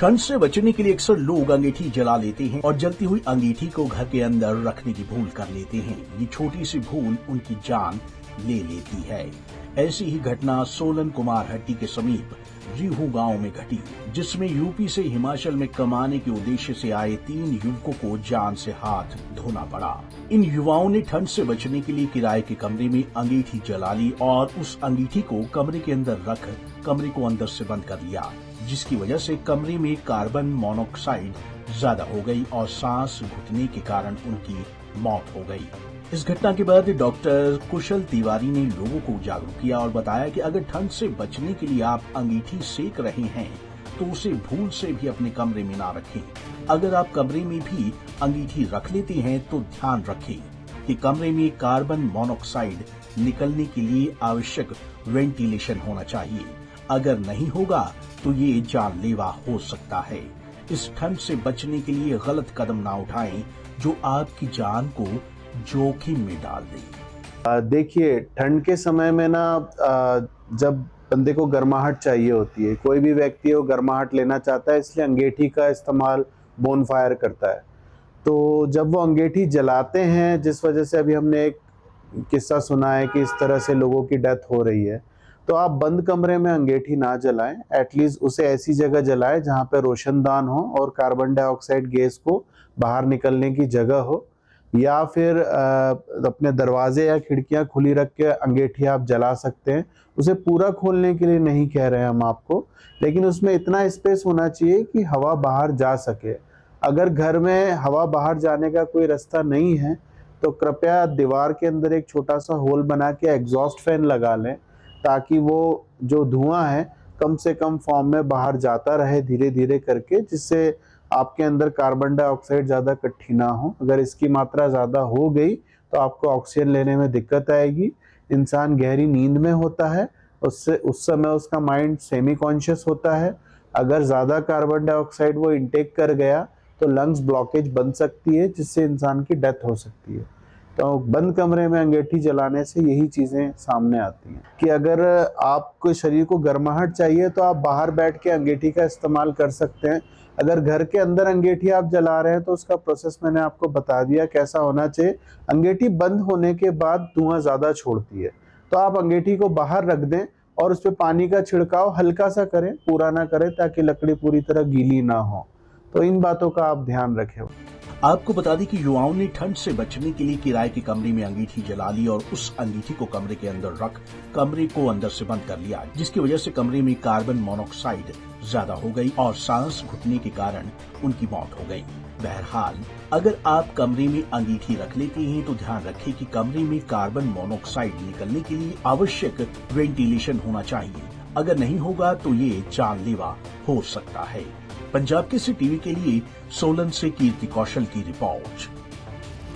ठंड से बचने के लिए अक्सर लोग अंगीठी जला लेते हैं और जलती हुई अंगीठी को घर के अंदर रखने की भूल कर लेते हैं। ये छोटी सी भूल उनकी जान ले लेती है। ऐसी ही घटना सोलन कुमारहट्टी के समीप रीहू गांव में घटी, जिसमें यूपी से हिमाचल में कमाने के उद्देश्य से आए 3 युवकों को जान से हाथ धोना पड़ा। इन युवाओं ने ठंड से बचने के लिए किराए के कमरे में अंगीठी जला ली और उस अंगीठी को कमरे के अंदर रख कमरे को अंदर से बंद कर लिया, जिसकी वजह से कमरे में कार्बन मोनोऑक्साइड ज्यादा हो गई और सांस घुटने के कारण उनकी मौत हो गई। इस घटना के बाद डॉक्टर कुशल तिवारी ने लोगों को जागरूक किया और बताया कि अगर ठंड से बचने के लिए आप अंगीठी सेक रहे हैं तो उसे भूल से भी अपने कमरे में ना रखें। अगर आप कमरे में भी अंगीठी रख लेते हैं तो ध्यान रखें कि कमरे में कार्बन मोनोऑक्साइड निकलने के लिए आवश्यक वेंटिलेशन होना चाहिए। अगर नहीं होगा तो ये जानलेवा हो सकता है। इस ठंड से बचने के लिए गलत कदम ना उठाएं जो आपकी जान को जोखिम में डाल दे। देखिए, ठंड के समय में ना जब बंदे को गर्माहट चाहिए होती है, कोई भी व्यक्ति वो गर्माहट लेना चाहता है, इसलिए अंगीठी का इस्तेमाल बोन फायर करता है। तो जब वो अंगीठी जलाते हैं, जिस वजह से अभी हमने एक किस्सा सुना है कि इस तरह से लोगों की डेथ हो रही है, तो आप बंद कमरे में अंगीठी ना जलाएं। एटलीस्ट उसे ऐसी जगह जलाएं जहां पे रोशनदान हो और कार्बन डाइऑक्साइड गैस को बाहर निकलने की जगह हो, या फिर अपने दरवाजे या खिड़कियां खुली रख के अंगीठी आप जला सकते हैं। उसे पूरा खोलने के लिए नहीं कह रहे हैं हम आपको, लेकिन उसमें इतना स्पेस होना चाहिए कि हवा बाहर जा सके। अगर घर में हवा बाहर जाने का कोई रास्ता नहीं है तो कृपया दीवार के अंदर एक छोटा सा होल बना के एग्जॉस्ट फैन लगा लें, ताकि वो जो धुआं है कम से कम फॉर्म में बाहर जाता रहे धीरे धीरे करके, जिससे आपके अंदर कार्बन डाइऑक्साइड ज़्यादा इकट्ठी ना हो। अगर इसकी मात्रा ज़्यादा हो गई तो आपको ऑक्सीजन लेने में दिक्कत आएगी। इंसान गहरी नींद में होता है, उससे उस समय उसका माइंड सेमी कॉन्शियस होता है। अगर ज़्यादा कार्बन डाइऑक्साइड वो इनटेक कर गया तो लंग्स ब्लॉकेज बन सकती है, जिससे इंसान की डेथ हो सकती है। तो बंद कमरे में अंगीठी जलाने से यही चीज़ें सामने आती हैं कि अगर आपको शरीर को गर्माहट चाहिए तो आप बाहर बैठ के अंगीठी का इस्तेमाल कर सकते हैं। अगर घर के अंदर अंगीठी आप जला रहे हैं तो उसका प्रोसेस मैंने आपको बता दिया कैसा होना चाहिए। अंगीठी बंद होने के बाद धुआं ज़्यादा छोड़ती है, तो आप अंगीठी को बाहर रख दें और उस पर पानी का छिड़काव हल्का सा करें, पूरा ना करें, ताकि लकड़ी पूरी तरह गीली ना हो। तो इन बातों का आप ध्यान रखें। आपको बता दें कि युवाओं ने ठंड से बचने के लिए किराए के कमरे में अंगीठी जला ली और उस अंगीठी को कमरे के अंदर रख कमरे को अंदर से बंद कर लिया, जिसकी वजह से कमरे में कार्बन मोनोऑक्साइड ज्यादा हो गई और सांस घुटने के कारण उनकी मौत हो गई। बहरहाल, अगर आप कमरे में अंगीठी रख लेते हैं तो ध्यान रखें कि कमरे में कार्बन मोनोऑक्साइड निकलने के लिए आवश्यक वेंटिलेशन होना चाहिए। अगर नहीं होगा तो ये जानलेवा हो सकता है। पंजाब केसरी टीवी के लिए सोलन से कीर्ति कौशल की रिपोर्ट।